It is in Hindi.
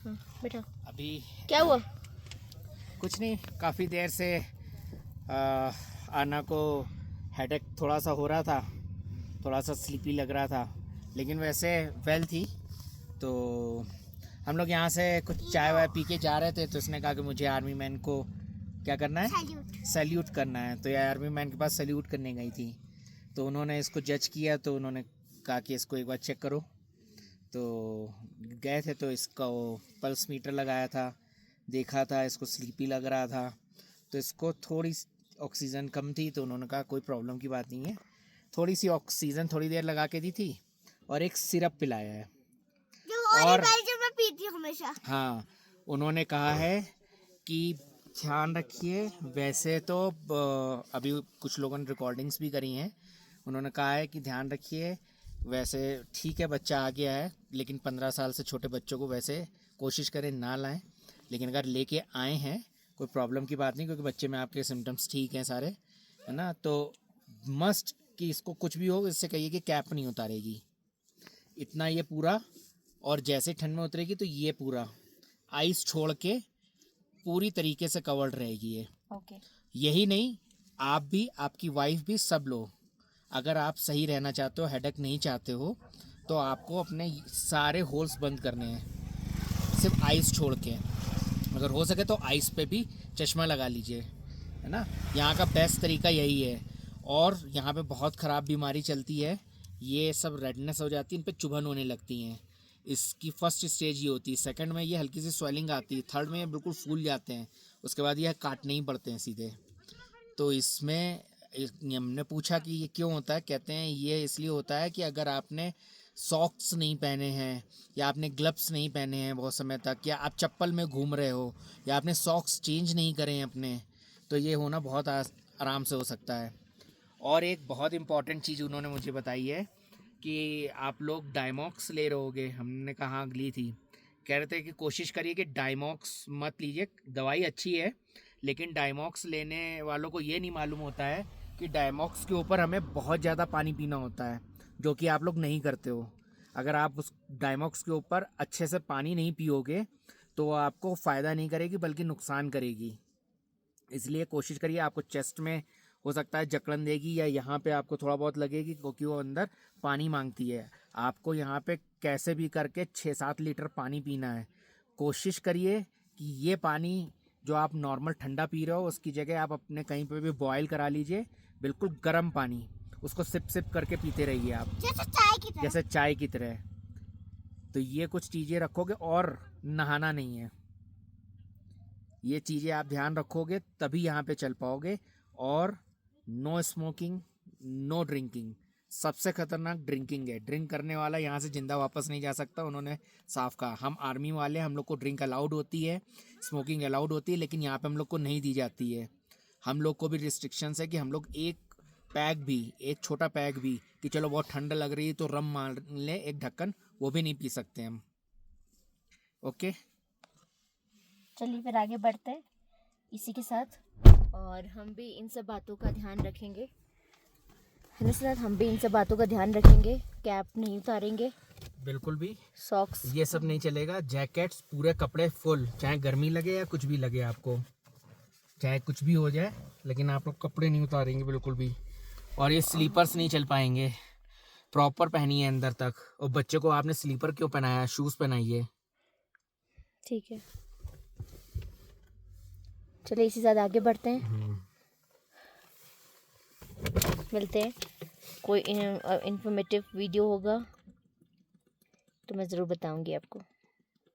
बेटा अभी क्या हुआ? कुछ नहीं, काफ़ी देर से आना को हेडेक थोड़ा सा हो रहा था, थोड़ा सा स्लीपी लग रहा था, लेकिन वैसे वेल थी। तो हम लोग यहाँ से कुछ चाय वाय पी के जा रहे थे, तो उसने कहा कि मुझे आर्मी मैन को क्या करना है, सैल्यूट करना है। तो ये आर्मी मैन के पास सैल्यूट करने गई थी, तो उन्होंने इसको जज किया, तो उन्होंने कहा कि इसको एक बार चेक करो। तो गए थे, तो इसका वो पल्स मीटर लगाया था, देखा था इसको स्लीपी लग रहा था, तो इसको थोड़ी ऑक्सीजन कम थी, तो उन्होंने कहा कोई प्रॉब्लम की बात नहीं है। थोड़ी सी ऑक्सीजन थोड़ी देर लगा के दी थी और एक सिरप पिलाया है। और जो मैं पीती हूँ हमेशा। हाँ, उन्होंने कहा है कि ध्यान रखिए। वैसे तो अभी कुछ लोगों ने रिकॉर्डिंग्स भी करी हैं, उन्होंने कहा है कि ध्यान रखिए। वैसे ठीक है, बच्चा आ गया है, लेकिन 15 साल से छोटे बच्चों को वैसे कोशिश करें ना लाएं, लेकिन अगर लेके आए हैं कोई प्रॉब्लम की बात नहीं, क्योंकि बच्चे में आपके सिम्टम्स ठीक हैं सारे, है ना। तो मस्ट कि इसको कुछ भी हो, इससे कहिए कि कैप नहीं उतारेगी, इतना ये पूरा। और जैसे ठंड में उतरेगी तो ये पूरा आइस छोड़ के पूरी तरीके से कवर्ड रहेगी ये। ओके। यही नहीं, आप भी, आपकी वाइफ भी, सब लोग, अगर आप सही रहना चाहते हो, हेडेक नहीं चाहते हो, तो आपको अपने सारे होल्स बंद करने हैं, सिर्फ आइस छोड़ के। अगर हो सके तो आइस पे भी चश्मा लगा लीजिए, है ना। यहाँ का बेस्ट तरीका यही है। और यहाँ पे बहुत ख़राब बीमारी चलती है, ये सब रेडनेस हो जाती है, इन पे चुभन होने लगती हैं। इसकी फर्स्ट स्टेज ये होती है, सेकंड में ये हल्की सी स्वेलिंग आती है, थर्ड में ये बिल्कुल फूल जाते हैं, उसके बाद ये काटने ही पड़ते हैं सीधे। तो इसमें हमने पूछा कि ये क्यों होता है, कहते हैं ये इसलिए होता है कि अगर आपने सॉक्स नहीं पहने हैं, या आपने ग्लव्स नहीं पहने हैं बहुत समय तक, या आप चप्पल में घूम रहे हो, या आपने सॉक्स चेंज नहीं करे हैं अपने, तो ये होना बहुत आराम से हो सकता है। और एक बहुत इम्पॉर्टेंट चीज़ उन्होंने मुझे बताई है कि आप लोग डायमॉक्स ले रहे होगे। हमने कहा ली थी, कह रहे थे कि कोशिश करिए कि डायमॉक्स मत लीजिए, दवाई अच्छी है, लेकिन डायमॉक्स लेने वालों को ये नहीं मालूम होता है कि डायमॉक्स के ऊपर हमें बहुत ज़्यादा पानी पीना होता है, जो कि आप लोग नहीं करते हो। अगर आप उस डायमॉक्स के ऊपर अच्छे से पानी नहीं पियोगे, तो आपको फ़ायदा नहीं करेगी बल्कि नुकसान करेगी। इसलिए कोशिश करिए, आपको चेस्ट में हो सकता है जकड़न देगी, या यहाँ पे आपको थोड़ा बहुत लगेगी, क्योंकि वो अंदर पानी मांगती है। आपको यहाँ पे कैसे भी करके 6-7 लीटर पानी पीना है। कोशिश करिए कि ये पानी जो आप नॉर्मल ठंडा पी रहे हो, उसकी जगह आप अपने कहीं पे भी बॉयल करा लीजिए, बिल्कुल गर्म पानी, उसको सिप सिप करके पीते रहिए आप, जैसे चाय की तरह। तो ये कुछ चीज़ें रखोगे, और नहाना नहीं है, ये चीज़ें आप ध्यान रखोगे तभी यहाँ पे चल पाओगे। और नो स्मोकिंग, नो ड्रिंकिंग। सबसे खतरनाक ड्रिंकिंग है, ड्रिंक करने वाला यहाँ से जिंदा वापस नहीं जा सकता। उन्होंने साफ कहा, हम आर्मी वाले, हम लोग को ड्रिंक अलाउड होती है, स्मोकिंग अलाउड होती है, लेकिन यहाँ पे हम लोग को नहीं दी जाती है। हम लोग को भी रिस्ट्रिक्शंस है कि हम लोग एक पैक भी, एक छोटा पैक भी, कि चलो बहुत ठंड लग रही है तो रम मार ले एक ढक्कन, वो भी नहीं पी सकते हम। ओके, चलिए फिर आगे बढ़ते हैं इसी के साथ, और हम भी इन सब बातों का ध्यान रखेंगे, है ना सर। हम भी इन सब बातों का ध्यान रखेंगे, कैप नहीं उतारेंगे, बिल्कुल भी सॉक्स, ये सब नहीं चलेगा। जैकेट्स, पूरे कपड़े फुल, चाहे गर्मी लगे या कुछ भी लगे आपको, चाहे कुछ भी हो जाए, लेकिन आप लोग कपड़े नहीं उतारेंगे बिल्कुल भी। और ये स्लीपर्स नहीं चल पाएंगे, प्रॉपर पहनिए अंदर तक। और बच्चे को आपने स्लीपर क्यों पहनाया, शूज़ पहनाइए। ठीक है। चलिए इसी साथ आगे बढ़ते हैं, मिलते हैं। कोई इन्फॉर्मेटिव वीडियो होगा तो मैं ज़रूर बताऊंगी आपको।